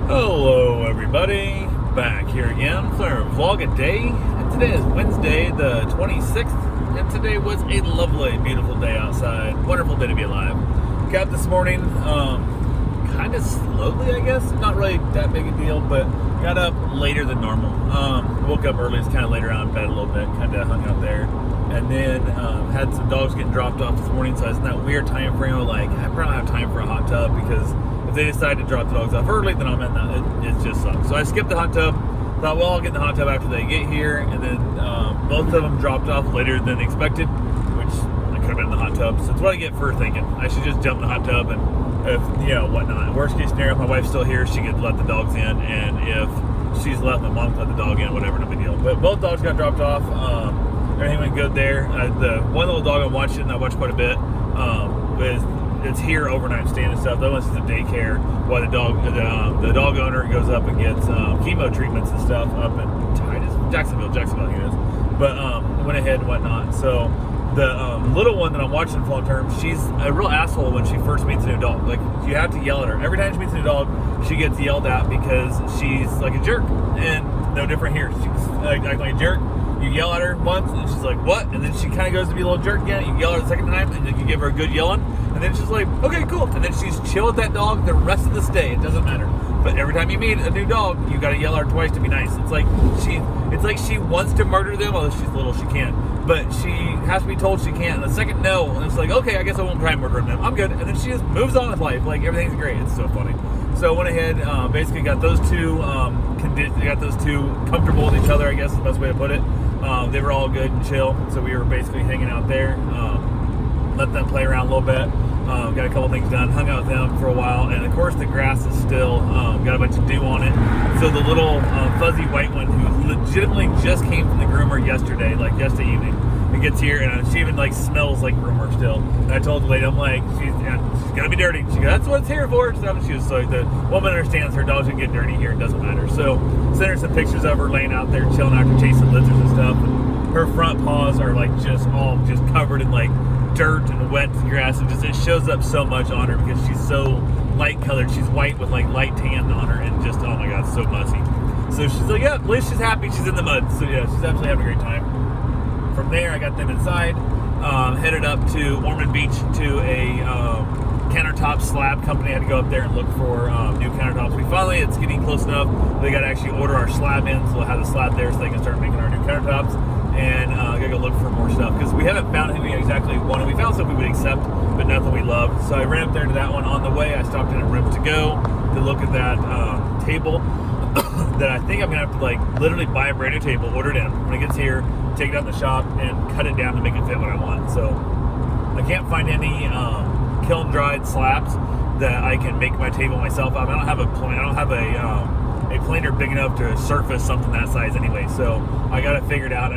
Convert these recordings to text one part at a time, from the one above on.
Hello everybody, back here again for vlog a day, and today is Wednesday the 26th, and today was a lovely, beautiful day outside, wonderful day to be alive. Got up this morning, kind of slowly I guess, not really that big a deal, but got up later than normal. Woke up early, it's kind of later out in bed a little bit, kind of hung out there, and then had some dogs getting dropped off this morning, so I was in that weird time frame of like, I probably don't have time for a hot tub because if they decide to drop the dogs off early, then I'm in that. It just sucks. So I skipped the hot tub. Thought, well, I'll get in the hot tub after they get here. And then both of them dropped off later than expected, which I could have been in the hot tub. So it's what I get for thinking. I should just jump in the hot tub and, if whatnot. Worst case scenario, if my wife's still here, she could let the dogs in. And if she's left, my mom could let the dog in, whatever, no big deal. But both dogs got dropped off. Everything went good there. The one little dog I'm watching, and I watched quite a bit, it's here overnight staying and stuff. That one's just a daycare while the dog owner goes up and gets chemo treatments and stuff up in Jacksonville, I think it is. But went ahead and whatnot. So the little one that I'm watching full term, she's a real asshole when she first meets a new dog. Like, you have to yell at her. Every time she meets a new dog, she gets yelled at because she's like a jerk. And no different here. She's like a jerk. You yell at her once, and she's like, what? And then she kind of goes to be a little jerk again. You yell at her the second time, and then you give her a good yelling. And then she's like, okay, cool. And then she's chill with that dog the rest of this day. It doesn't matter. But every time you meet a new dog, you got to yell at her twice to be nice. It's like she wants to murder them, although she's little, she can't. But she has to be told she can't. And the second no, and it's like, okay, I guess I won't try murdering them. I'm good. And then she just moves on with life. Like, everything's great. It's so funny. So I went ahead, basically got those two comfortable with each other, I guess is the best way to put it. They were all good and chill, so we were basically hanging out there, let them play around a little bit, got a couple things done, hung out with them for a while, and of course the grass is still got a bunch of dew on it. So the little fuzzy white one who legitimately just came from the groomer yesterday evening, it gets here and she even smells like groomer still. And I told the lady, I'm like, she's gonna be dirty. She goes, that's what it's here for. So she was like, the woman understands her dog's gonna get dirty here, it doesn't matter. So sent her some pictures of her laying out there chilling after chasing lizards and stuff. And her front paws are just covered in dirt and wet grass, and it shows up so much on her because she's so light colored. She's white with light tan on her, and just, oh my god, so mussy. So she's like, yeah, at least she's happy she's in the mud. So yeah, she's absolutely having a great time. From there, I got them inside, headed up to Ormond Beach to a countertop slab company. I had to go up there and look for new countertops. It's getting close enough. They got to actually order our slab in, so we'll have the slab there so they can start making our new countertops. And gotta go look for more stuff because we haven't found anything we exactly wanted. We found stuff we would accept, but nothing we loved. So I ran up there to that one. On the way, I stopped in at Room to Go to look at that table that I think I'm gonna have to literally buy a brand new table, order it in. When it gets here, take it out in the shop and cut it down to make it fit what I want. So I can't find any kiln dried slabs that I can make my table myself out of. I don't have a planer big enough to surface something that size anyway, so I got it figured out.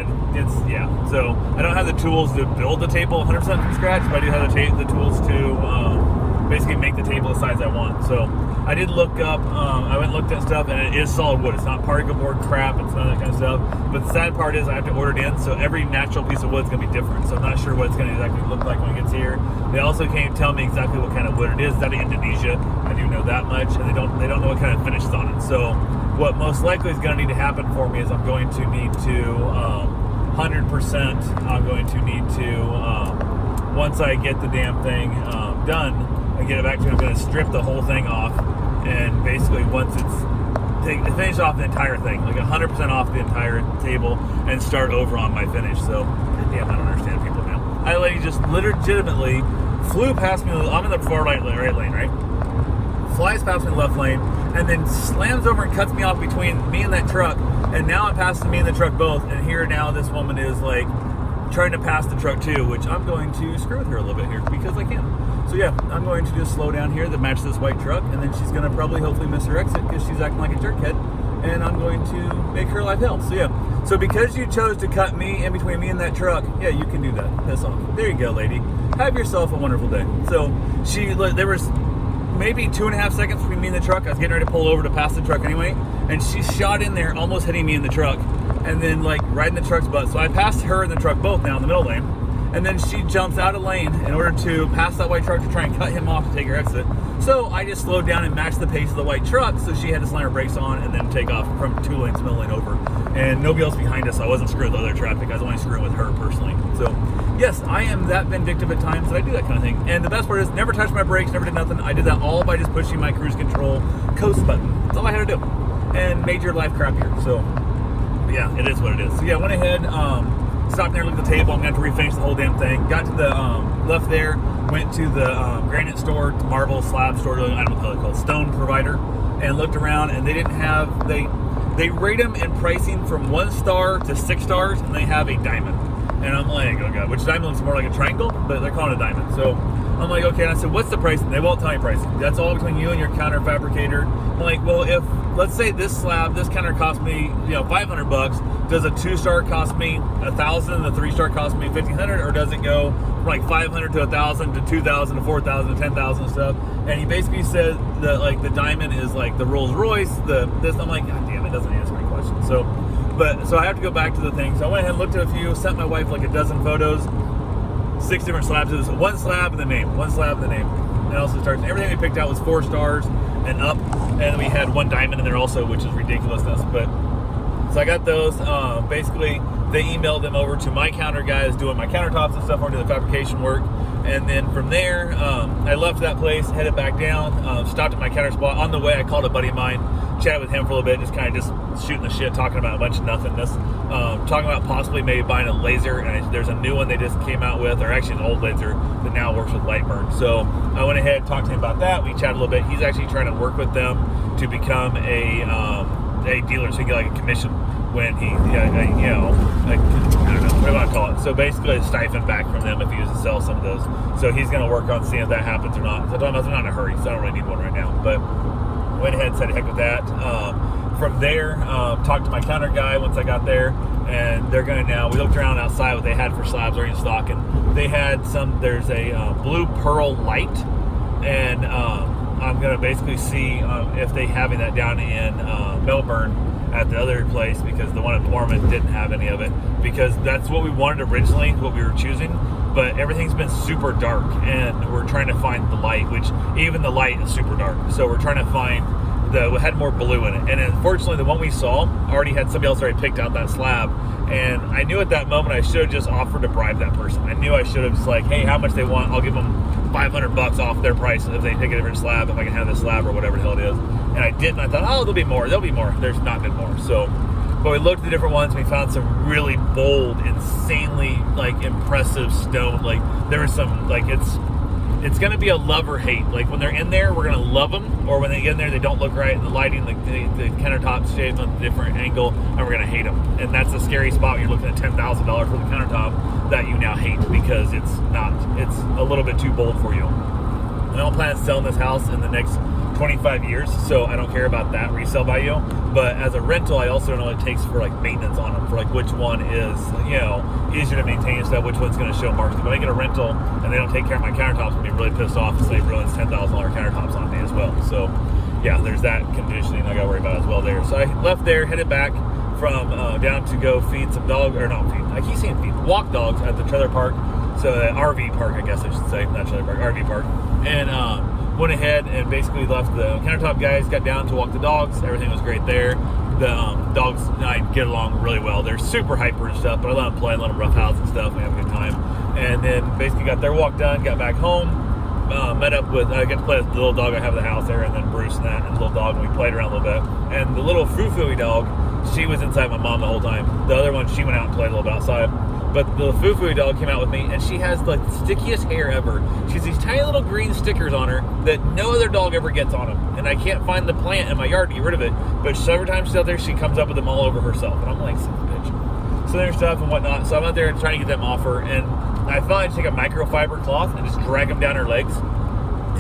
So I don't have the tools to build the table 100% from scratch, but I do have the tools to basically make the table the size I want. So I did look up, I went and looked at stuff, and it is solid wood. It's not particle board crap, it's none of that kind of stuff. But the sad part is I have to order it in, so every natural piece of wood is going to be different. So I'm not sure what it's going to exactly look like when it gets here. They also can't tell me exactly what kind of wood it is. It's out of Indonesia. I do know that much, and they don't know what kind of finish is on it. So what most likely is going to need to happen for me is I'm going to need to 100%. I'm going to need to once I get the damn thing done and get it back to you, I'm going to strip the whole thing off, and basically once finish off the entire thing, 100% off the entire table, and start over on my finish. So damn, I don't understand people now. I lady just legitimately flew past me. I'm in the far right lane, right? Flies past me in the left lane, and then slams over and cuts me off between me and that truck. And now I'm passing me and the truck both, and here now this woman is trying to pass the truck too, which I'm going to screw with her a little bit here because I can. So yeah, I'm going to just slow down here to match this white truck, and then she's going to probably hopefully miss her exit because she's acting like a jerkhead, and I'm going to make her life hell. So yeah, so because you chose to cut me in between me and that truck, yeah, you can do that. Piss off. There you go, lady. Have yourself a wonderful day. So there was maybe 2.5 seconds between me and the truck. I was getting ready to pull over to pass the truck anyway, and she shot in there, almost hitting me in the truck, and then right in the truck's butt. So I passed her and the truck both now in the middle lane, and then she jumps out of lane in order to pass that white truck to try and cut him off to take her exit. So I just slowed down and matched the pace of the white truck, so she had to slam her brakes on and then take off from 2 lanes, middle lane over. And nobody else behind us, so I wasn't screwing with other traffic. I was only screwing with her personally. So yes, I am that vindictive at times that I do that kind of thing. And the best part is, never touched my brakes, never did nothing. I did that all by just pushing my cruise control coast button. That's all I had to do, and made your life crappier. So yeah, it is what it is. So yeah, I went ahead, stopped there, looked at the table. I'm going to have to refinish the whole damn thing. Got to the left there, went to the granite store, marble slab store, I don't know what it's called, stone provider, and looked around, and they didn't have, they rate them in pricing from 1 star to 6 stars, and they have a diamond. And I'm like, oh god, which diamond looks more like a triangle, but they're calling it a diamond. So I'm like, okay, and I said, what's the price? And they won't tell me pricing. That's all between you and your counter fabricator. I'm like, well, if, let's say this slab, this counter cost me, $500, does a 2-star cost me $1,000 and the 3-star cost me $1,500, or does it go from like $500 to $1,000 to $2,000 to $4,000 to $10,000 and stuff? And he basically said that like the diamond is like the Rolls Royce, this. I'm like, god damn, it doesn't answer my question. So I have to go back to the thing. So I went ahead and looked at a few, sent my wife like a dozen photos, 6 different slabs. It was 1 slab and the name, 1 slab and the name. And also starts, everything we picked out was 4 stars and up. And we had 1 diamond in there also, which is ridiculousness. But so I got those. Basically, they emailed them over to my counter guys doing my countertops and stuff, or doing the fabrication work. And then from there, I left that place, headed back down, stopped at my counter spot. On the way, I called a buddy of mine, chatted with him for a little bit, just kind of just shooting the shit, talking about a bunch of nothingness, talking about possibly maybe buying a laser. And there's a new one they just came out with, or actually an old laser that now works with Lightburn. So I went ahead, talked to him about that. We chatted a little bit. He's actually trying to work with them to become a dealer, so he can get like a commission when he, I don't know, what do I call it? So basically a stipend back from them if he was to sell some of those. So he's going to work on seeing if that happens or not. So I'm not in a hurry, so I don't really need one right now. But went ahead and said heck with that. From there, talked to my counter guy once I got there, and they're going to now, we looked around outside what they had for slabs already in stock, and they had there's a blue pearl light, and I'm going to basically see if they having that down in Melbourne at the other place, because the one in Ormond didn't have any of it, because that's what we wanted originally, what we were choosing, but everything's been super dark, and we're trying to find the light, which even the light is super dark, so we're trying to find we had more blue in it. And unfortunately, the one we saw already had somebody else already picked out that slab, and I knew at that moment I should have just offered to bribe that person. I knew I should have just like, hey, how much they want, I'll give them $500 off their price if they pick a different slab, if I can have this slab or whatever the hell it is. And I didn't. I thought, oh, there'll be more. There's not been more. So, but we looked at the different ones. We found some really bold, insanely like impressive stone. Like there was some, like it's going to be a love or hate. Like when they're in there, we're going to love them, or when they get in there, they don't look right. The lighting, the countertop's shaped on a different angle, and we're going to hate them. And that's a scary spot when you're looking at $10,000 for the countertop that you now hate because it's a little bit too bold for you. I don't plan on selling this house in the next 25 years, so I don't care about that resale value. But as a rental, I also don't know what it takes for like maintenance on them, for like which one is easier to maintain and stuff, which one's going to show marks. If I get a rental and they don't take care of my countertops, I'm going to be really pissed off if they ruins $10,000 countertops on me as well. So yeah, there's that conditioning I got to worry about as well there. So I left there, headed back from down to go feed some dogs, or not feed, I keep saying feed, walk dogs at the trailer park. So the RV park, I guess I should say, not trailer park, RV park. And went ahead and basically left the countertop guys, got down to walk the dogs. Everything was great there. The dogs and I get along really well. They're super hyper and stuff, but I let them play, let them roughhouse and stuff. We have a good time. And then basically got their walk done, got back home, met up with, I got to play with the little dog I have at the house there, and then Bruce and that, and the little dog, and we played around a little bit. And the little foo-foo-y dog, she was inside my mom the whole time. The other one, she went out and played a little bit outside. But the foo-foo dog came out with me, and she has the stickiest hair ever. She has these tiny little green stickers on her that no other dog ever gets on them. And I can't find the plant in my yard to get rid of it. But every time she's out there, she comes up with them all over herself. And I'm like, son of a bitch. So there's stuff and whatnot. So I'm out there trying to get them off her. And I thought I'd take a microfiber cloth and just drag them down her legs.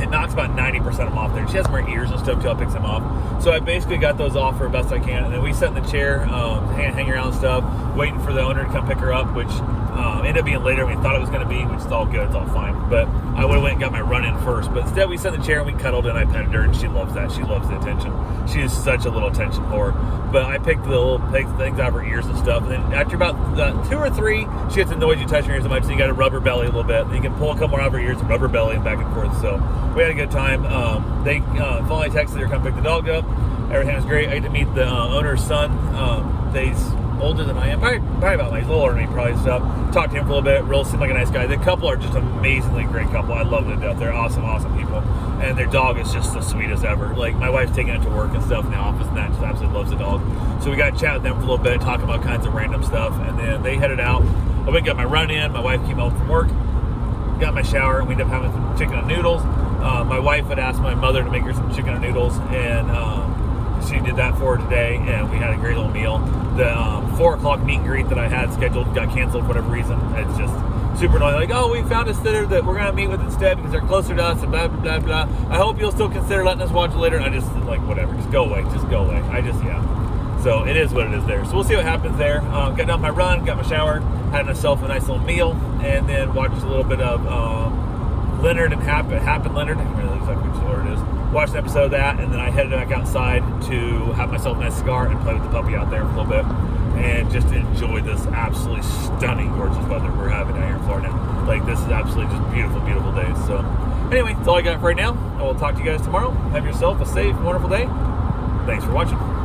It knocks about 90% of them off there. She has them in her ears and stuff till it picks them off. So I basically got those off her best I can. And then we sat in the chair, hang around and stuff, waiting for the owner to come pick her up, which Ended up being later than we thought it was going to be, which is all good. It's all fine. But I would have went and got my run in first. But instead, we sat in the chair and we cuddled and I petted her, and she loves that. She loves the attention. She is such a little attention whore. But I picked the little things out of her ears and stuff. And then after about 2 or 3, she gets annoyed you touch her ears so much, so you got to rub her belly a little bit. And you can pull a couple more out of her ears and rub her belly and back and forth. So we had a good time. They finally texted her to come pick the dog up. Everything was great. I get to meet the owner's son. He's older than I am, probably about like, he's a little older than me, probably stuff. Talked to him for a little bit. Real seemed like a nice guy. The couple are just amazingly great couple. I love them to death. They're awesome people, and their dog is just the sweetest ever. Like, my wife's taking it to work and stuff in the office, and that just absolutely loves the dog. So we got to chat with them for a little bit, talking about kinds of random stuff, and then they headed out. I went and got my run in. My wife came home from work, got my shower, and we ended up having some chicken and noodles. My wife had asked my mother to make her some chicken and noodles, and she did that for her today, and we had a great little meal. The 4 o'clock meet and greet that I had scheduled got canceled for whatever reason. It's just super annoying. Like, oh, we found a sitter that we're going to meet with instead because they're closer to us and blah, blah, blah, blah. I hope you'll still consider letting us watch it later. And I just, like, whatever. Just go away. Yeah. So it is what it is there. So we'll see what happens there. Got done my run, got my shower, had myself a nice little meal, and then watched a little bit of Leonard and Happen Leonard. I can't remember exactly which order it is. Watched an episode of that, and then I headed back outside to have myself a nice cigar and play with the puppy out there for a little bit, and just enjoy this absolutely stunning, gorgeous weather we're having out here in Florida. Like, this is absolutely just beautiful, beautiful days. So anyway, that's all I got for right now. I will talk to you guys tomorrow. Have yourself a safe, wonderful day. Thanks for watching.